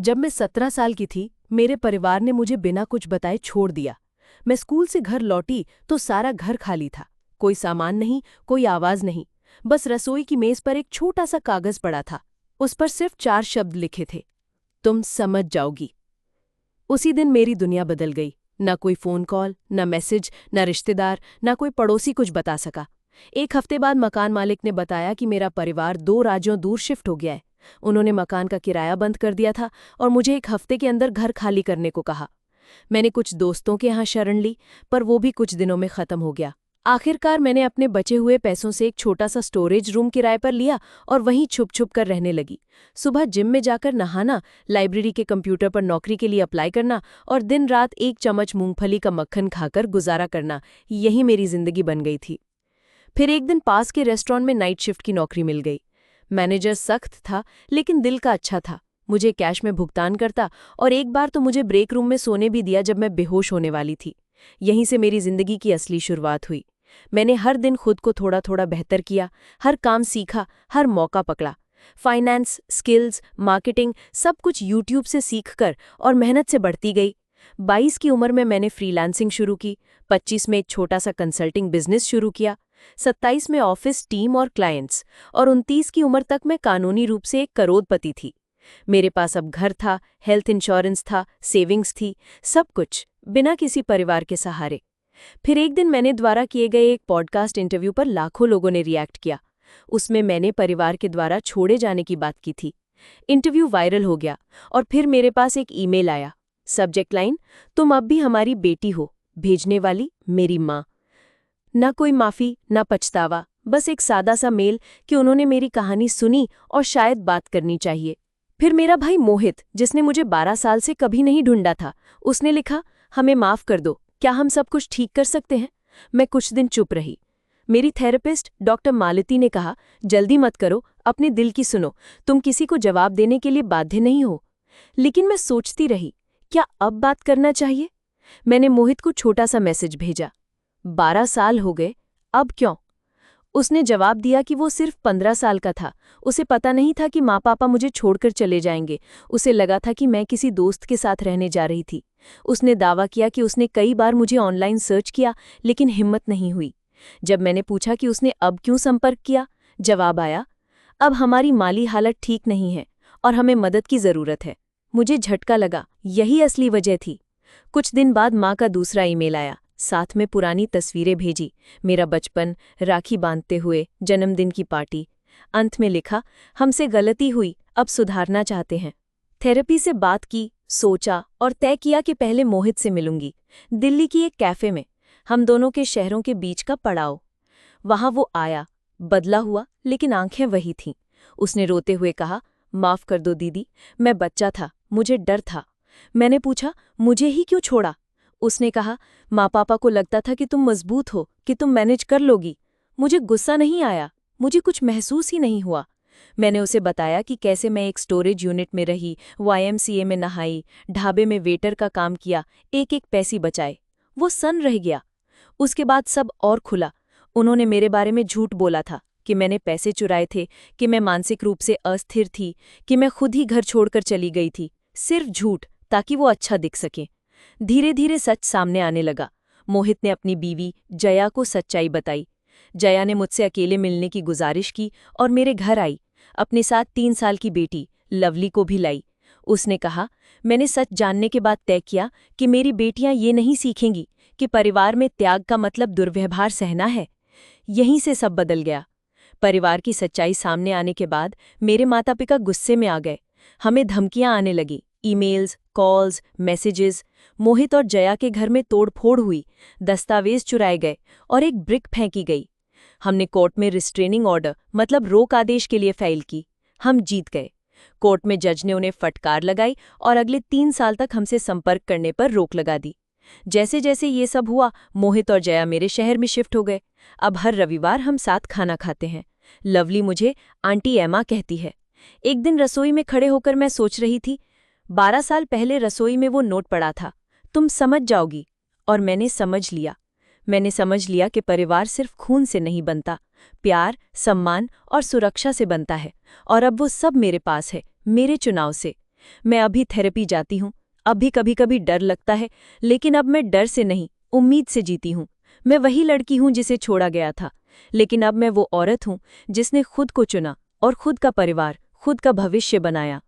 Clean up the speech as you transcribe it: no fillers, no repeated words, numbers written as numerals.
जब मैं 17 साल की थी, मेरे परिवार ने मुझे बिना कुछ बताए छोड़ दिया। मैं स्कूल से घर लौटी तो सारा घर खाली था। कोई सामान नहीं, कोई आवाज नहीं। बस रसोई की मेज पर एक छोटा सा कागज पड़ा था। उस पर सिर्फ 4 शब्द लिखे थे, तुम समझ जाओगी। उसी दिन मेरी दुनिया बदल गई। न कोई फोन कॉल, न मैसेज, न रिश्तेदार, न कोई पड़ोसी कुछ बता सका। एक हफ्ते बाद मकान मालिक ने बताया कि मेरा परिवार 2 राज्यों दूर शिफ्ट हो गया है। उन्होंने मकान का किराया बंद कर दिया था और मुझे एक हफ्ते के अंदर घर खाली करने को कहा। मैंने कुछ दोस्तों के यहाँ शरण ली, पर वो भी कुछ दिनों में खत्म हो गया। आखिरकार मैंने अपने बचे हुए पैसों से एक छोटा सा स्टोरेज रूम किराए पर लिया और वहीं छुप छुप कर रहने लगी। सुबह जिम में जाकर नहाना, लाइब्रेरी के कंप्यूटर पर नौकरी के लिए अप्लाई करना और दिन रात 1 चम्मच मूंगफली का मक्खन खाकर गुजारा करना, यही मेरी जिंदगी बन गई थी। फिर एक दिन पास के रेस्टोरेंट में नाइट शिफ्ट की नौकरी मिल गई। मैनेजर सख्त था, लेकिन दिल का अच्छा था। मुझे कैश में भुगतान करता और एक बार तो मुझे ब्रेक रूम में सोने भी दिया जब मैं बेहोश होने वाली थी। यहीं से मेरी जिंदगी की असली शुरुआत हुई। मैंने हर दिन खुद को थोड़ा थोड़ा बेहतर किया, हर काम सीखा, हर मौका पकड़ा। फाइनेंस, स्किल्स, मार्केटिंग, सब कुछ यूट्यूब से सीखकर और मेहनत से बढ़ती गई। 22 की उम्र में मैंने फ्रीलांसिंग शुरू की, 25 में एक छोटा सा कंसल्टिंग बिजनेस शुरू किया, 27 में ऑफिस, टीम और क्लाइंट्स, और 29 की उम्र तक मैं कानूनी रूप से एक करोड़पति थी। मेरे पास अब घर था, हेल्थ इंश्योरेंस था, सेविंग्स थी, सब कुछ बिना किसी परिवार के सहारे। फिर एक दिन मैंने द्वारा किए गए एक पॉडकास्ट इंटरव्यू पर लाखों लोगों ने रिएक्ट किया। उसमें मैंने परिवार के द्वारा छोड़े जाने की बात की थी। इंटरव्यू वायरल हो गया और फिर मेरे पास एक ईमेल आया। सब्जेक्ट लाइन, तुम अब भी हमारी बेटी हो, भेजने वाली मेरी माँ। न कोई माफी, न पछतावा, बस एक सादा सा मेल कि उन्होंने मेरी कहानी सुनी और शायद बात करनी चाहिए। फिर मेरा भाई मोहित, जिसने मुझे 12 साल से कभी नहीं ढूंढा था, उसने लिखा, हमें माफ कर दो, क्या हम सब कुछ ठीक कर सकते हैं। मैं कुछ दिन चुप रही। मेरी थेरेपिस्ट डॉक्टर मालती ने कहा, जल्दी मत करो, अपने दिल की सुनो, तुम किसी को जवाब देने के लिए बाध्य नहीं हो। लेकिन मैं सोचती रही, क्या अब बात करना चाहिए। मैंने मोहित को छोटा सा मैसेज भेजा, 12 साल हो गए, अब क्यों। उसने जवाब दिया कि वो सिर्फ 15 साल का था। उसे पता नहीं था कि माँ पापा मुझे छोड़कर चले जाएंगे। उसे लगा था कि मैं किसी दोस्त के साथ रहने जा रही थी। उसने दावा किया कि उसने कई बार मुझे ऑनलाइन सर्च किया, लेकिन हिम्मत नहीं हुई। जब मैंने पूछा कि उसने अब क्यों संपर्क किया, जवाब आया, अब हमारी माली हालत ठीक नहीं है और हमें मदद की जरूरत है। मुझे झटका लगा, यही असली वजह थी। कुछ दिन बाद माँ का दूसरा ईमेल आया, साथ में पुरानी तस्वीरें भेजी, मेरा बचपन, राखी बांधते हुए, जन्मदिन की पार्टी। अंत में लिखा, हमसे गलती हुई, अब सुधारना चाहते हैं। थेरेपी से बात की, सोचा और तय किया कि पहले मोहित से मिलूंगी, दिल्ली की एक कैफे में, हम दोनों के शहरों के बीच का पड़ाव। वहां वो आया, बदला हुआ, लेकिन आंखें वही थीं। उसने रोते हुए कहा, माफ कर दो दीदी, मैं बच्चा था, मुझे डर था। मैंने पूछा, मुझे ही क्यों छोड़ा। उसने कहा, माँ पापा को लगता था कि तुम मजबूत हो, कि तुम मैनेज कर लोगी। मुझे गुस्सा नहीं आया, मुझे कुछ महसूस ही नहीं हुआ। मैंने उसे बताया कि कैसे मैं एक स्टोरेज यूनिट में रही, YMCA में नहाई, ढाबे में वेटर का काम किया, एक एक पैसे बचाए। वो सन रह गया। उसके बाद सब और खुला। उन्होंने मेरे बारे में झूठ बोला था कि मैंने पैसे चुराए थे, कि मैं मानसिक रूप से अस्थिर थी, कि मैं खुद ही घर छोड़कर चली गई थी। सिर्फ झूठ, ताकि वो अच्छा दिख सके। धीरे धीरे सच सामने आने लगा। मोहित ने अपनी बीवी जया को सच्चाई बताई। जया ने मुझसे अकेले मिलने की गुजारिश की और मेरे घर आई। अपने साथ 3 साल की बेटी लवली को भी लाई। उसने कहा, मैंने सच जानने के बाद तय किया कि मेरी बेटियां ये नहीं सीखेंगी कि परिवार में त्याग का मतलब दुर्व्यवहार सहना है। यहीं से सब बदल गया। परिवार की सच्चाई सामने आने के बाद मेरे माता पिता गुस्से में आ गए। हमें धमकियां आने लगी, ईमेल्स, कॉल्स, मैसेजेस। मोहित और जया के घर में तोड़फोड़ हुई, दस्तावेज चुराए गए और एक ब्रिक फेंकी गई। हमने कोर्ट में रिस्ट्रेनिंग ऑर्डर मतलब रोक आदेश के लिए फाइल की। हम जीत गए। कोर्ट में जज ने उन्हें फटकार लगाई और अगले 3 साल तक हमसे संपर्क करने पर रोक लगा दी। जैसे जैसे ये सब हुआ, मोहित और जया मेरे शहर में शिफ्ट हो गए। अब हर रविवार हम साथ खाना खाते हैं। लवली मुझे आंटी एमा कहती है। एक दिन रसोई में खड़े होकर मैं सोच रही थी, 12 साल पहले रसोई में वो नोट पड़ा था, तुम समझ जाओगी। और मैंने समझ लिया कि परिवार सिर्फ खून से नहीं बनता, प्यार, सम्मान और सुरक्षा से बनता है। और अब वो सब मेरे पास है, मेरे चुनाव से। मैं अभी थेरेपी जाती हूँ। अब भी कभी कभी डर लगता है, लेकिन अब मैं डर से नहीं, उम्मीद से जीती हूँ। मैं वही लड़की हूँ जिसे छोड़ा गया था, लेकिन अब मैं वो औरत हूँ जिसने खुद को चुना और खुद का परिवार, खुद का भविष्य बनाया।